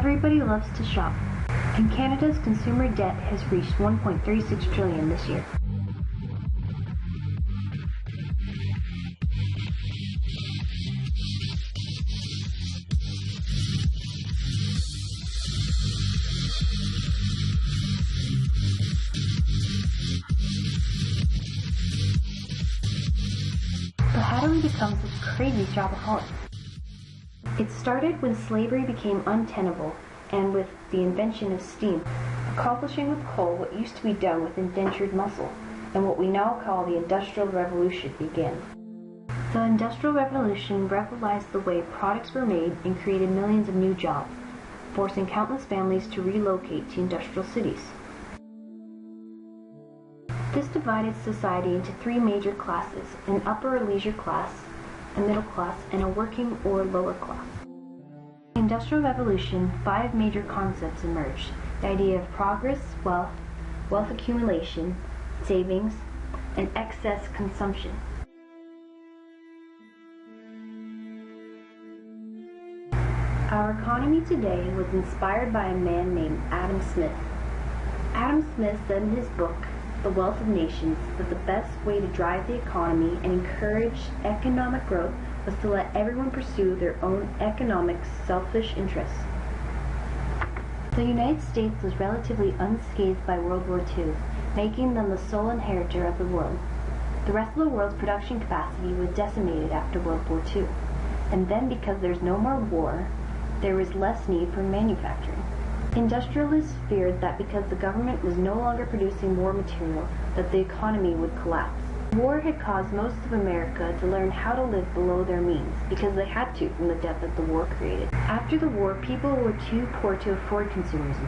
Everybody loves to shop, and Canada's consumer debt has reached $1.36 trillion this year. But how do we become such crazy shopaholics? It started when slavery became untenable and with the invention of steam, accomplishing with coal what used to be done with indentured muscle, and what we now call the Industrial Revolution began. The Industrial Revolution revolutionized the way products were made and created millions of new jobs, forcing countless families to relocate to industrial cities. This divided society into three major classes: an upper or leisure class, a middle class, and a working or lower class. In the Industrial Revolution, 5 major concepts emerged: the idea of progress, wealth accumulation, savings, and excess consumption. Our economy today was inspired by a man named Adam Smith. Adam Smith said in his book, The Wealth of Nations, that the best way to drive the economy and encourage economic growth was to let everyone pursue their own economic selfish interests. The United States was relatively unscathed by World War II, making them the sole inheritor of the world. The rest of the world's production capacity was decimated after World War II, and then because there's no more war, there was less need for manufacturing. Industrialists feared that because the government was no longer producing war material, that the economy would collapse. War had caused most of America to learn how to live below their means, because they had to from the debt that the war created. After the war, people were too poor to afford consumerism.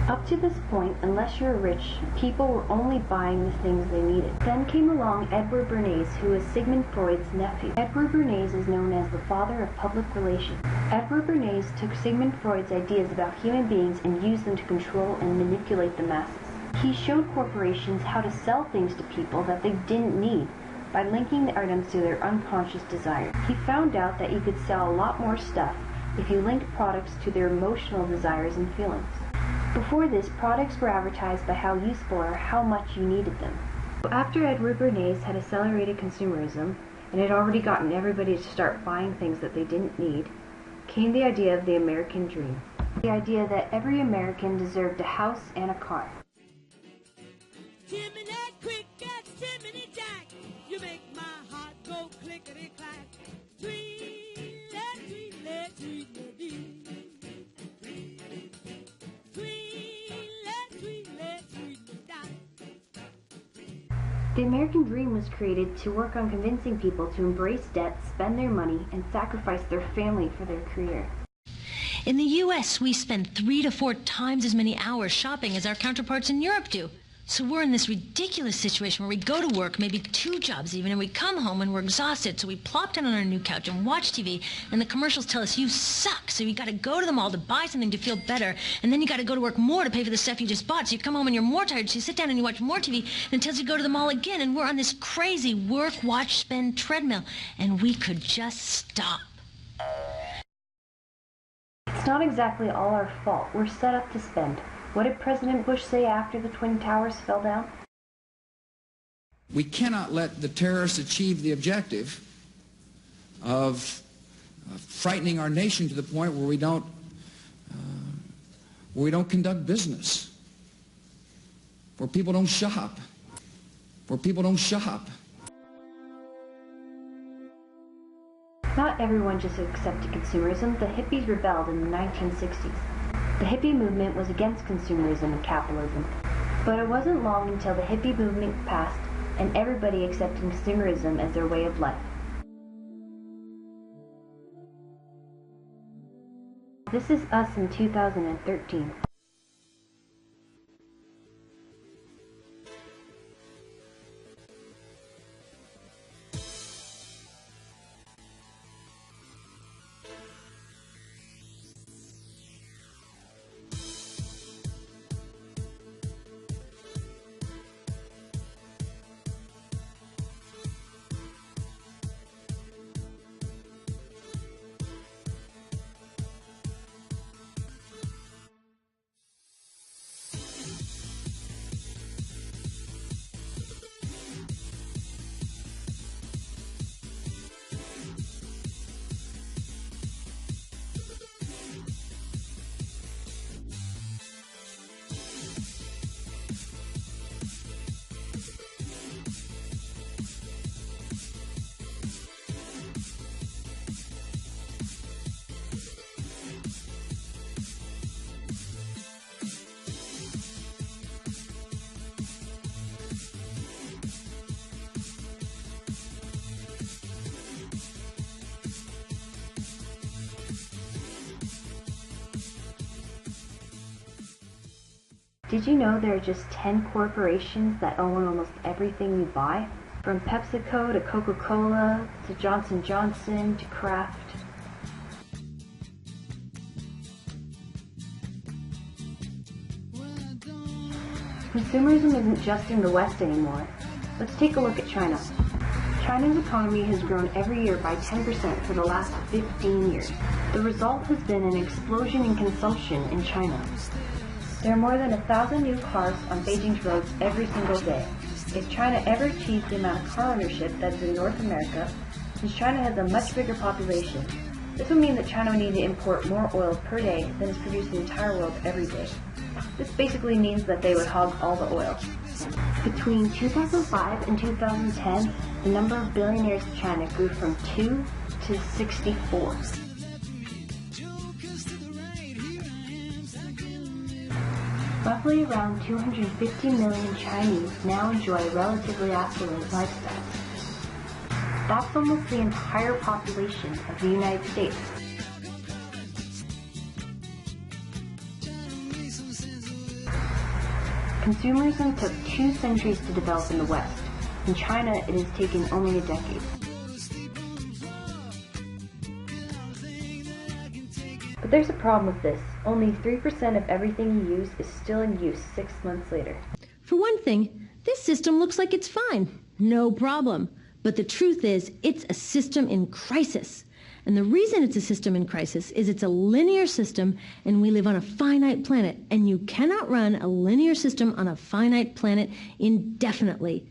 Up to this point, unless you were rich, people were only buying the things they needed. Then came along Edward Bernays, who was Sigmund Freud's nephew. Edward Bernays is known as the father of public relations. Edward Bernays took Sigmund Freud's ideas about human beings and used them to control and manipulate the masses. He showed corporations how to sell things to people that they didn't need by linking the items to their unconscious desires. He found out that you could sell a lot more stuff if you linked products to their emotional desires and feelings. Before this, products were advertised by how useful or how much you needed them. After Edward Bernays had accelerated consumerism, and had already gotten everybody to start buying things that they didn't need, came the idea of the American dream. The idea that every American deserved a house and a car. Jiminy cricket, Jiminy Jack, you make my heart go clickety-clack. Tweedle-tweedle-dee. The American dream was created to work on convincing people to embrace debt, spend their money, and sacrifice their family for their career. In the U.S., we spend 3 to 4 times as many hours shopping as our counterparts in Europe do. So we're in this ridiculous situation where we go to work, maybe 2 jobs even, and we come home and we're exhausted, so we plop down on our new couch and watch TV, and the commercials tell us, you suck, so you gotta go to the mall to buy something to feel better, and then you gotta go to work more to pay for the stuff you just bought, so you come home and you're more tired, so you sit down and you watch more TV, and it tells you to go to the mall again, and we're on this crazy work, watch, spend treadmill, and we could just stop. It's not exactly all our fault. We're set up to spend. What did President Bush say after the Twin Towers fell down? We cannot let the terrorists achieve the objective of frightening our nation to the point where we don't conduct business, where people don't shop, Not everyone just accepted consumerism. The hippies rebelled in the 1960s. The hippie movement was against consumerism and capitalism. But it wasn't long until the hippie movement passed and everybody accepted consumerism as their way of life. This is us in 2013. Did you know there are just 10 corporations that own almost everything you buy? From PepsiCo to Coca-Cola to Johnson & Johnson to Kraft. Consumerism isn't just in the West anymore. Let's take a look at China. China's economy has grown every year by 10% for the last 15 years. The result has been an explosion in consumption in China. There are more than 1,000 new cars on Beijing's roads every single day. If China ever achieves the amount of car ownership that is in North America, since China has a much bigger population, this would mean that China would need to import more oil per day than is produced in the entire world every day. This basically means that they would hog all the oil. Between 2005 and 2010, the number of billionaires in China grew from 2 to 64. Roughly around 250 million Chinese now enjoy a relatively affluent lifestyle. That's almost the entire population of the United States. Consumerism took 2 centuries to develop in the West. In China, it has taken only a decade. But there's a problem with this. Only 3% of everything you use is still in use 6 months later. For one thing, this system looks like it's fine. No problem. But the truth is, it's a system in crisis. And the reason it's a system in crisis is it's a linear system and we live on a finite planet. And you cannot run a linear system on a finite planet indefinitely.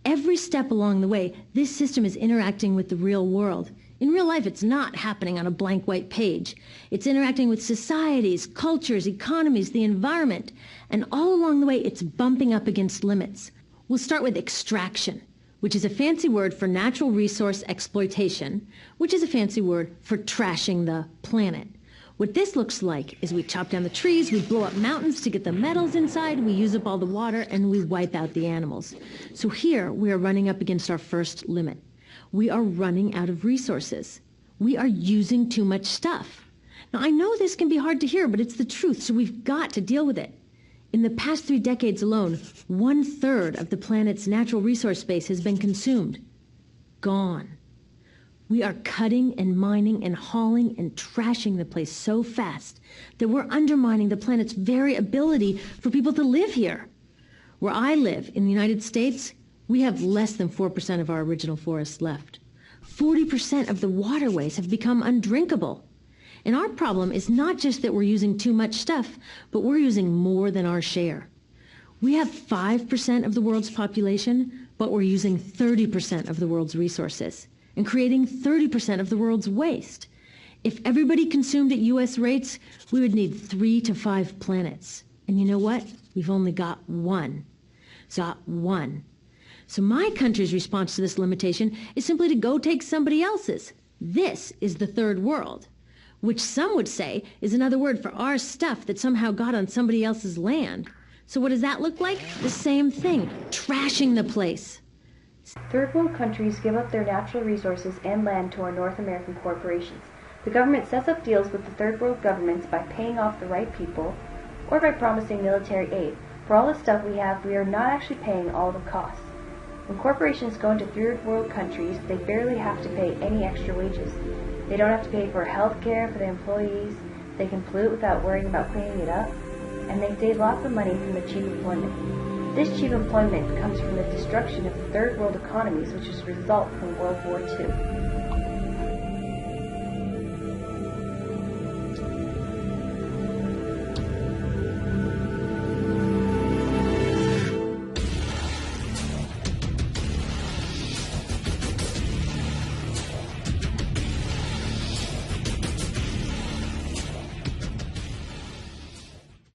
Every step along the way, this system is interacting with the real world. In real life, it's not happening on a blank white page. It's interacting with societies, cultures, economies, the environment. And all along the way, it's bumping up against limits. We'll start with extraction, which is a fancy word for natural resource exploitation, which is a fancy word for trashing the planet. What this looks like is we chop down the trees, we blow up mountains to get the metals inside, we use up all the water, and we wipe out the animals. So here, we are running up against our first limit. We are running out of resources. We are using too much stuff. Now, I know this can be hard to hear, but it's the truth, so we've got to deal with it. In the past 3 decades alone, 1/3 of the planet's natural resource base has been consumed. Gone. We are cutting and mining and hauling and trashing the place so fast that we're undermining the planet's very ability for people to live here. Where I live, in the United States, we have less than 4% of our original forests left. 40% of the waterways have become undrinkable. And our problem is not just that we're using too much stuff, but we're using more than our share. We have 5% of the world's population, but we're using 30% of the world's resources and creating 30% of the world's waste. If everybody consumed at U.S. rates, we would need 3 to 5 planets. And you know what? We've only got one. So my country's response to this limitation is simply to go take somebody else's. This is the third world, which some would say is another word for our stuff that somehow got on somebody else's land. So what does that look like? The same thing, trashing the place. Third world countries give up their natural resources and land to our North American corporations. The government sets up deals with the third world governments by paying off the right people or by promising military aid. For all the stuff we have, we are not actually paying all the costs. When corporations go into third world countries, they barely have to pay any extra wages. They don't have to pay for health care for their employees, they can pollute without worrying about cleaning it up, and they save lots of money from the cheap employment. This cheap employment comes from the destruction of the third world economies, which is a result from World War II.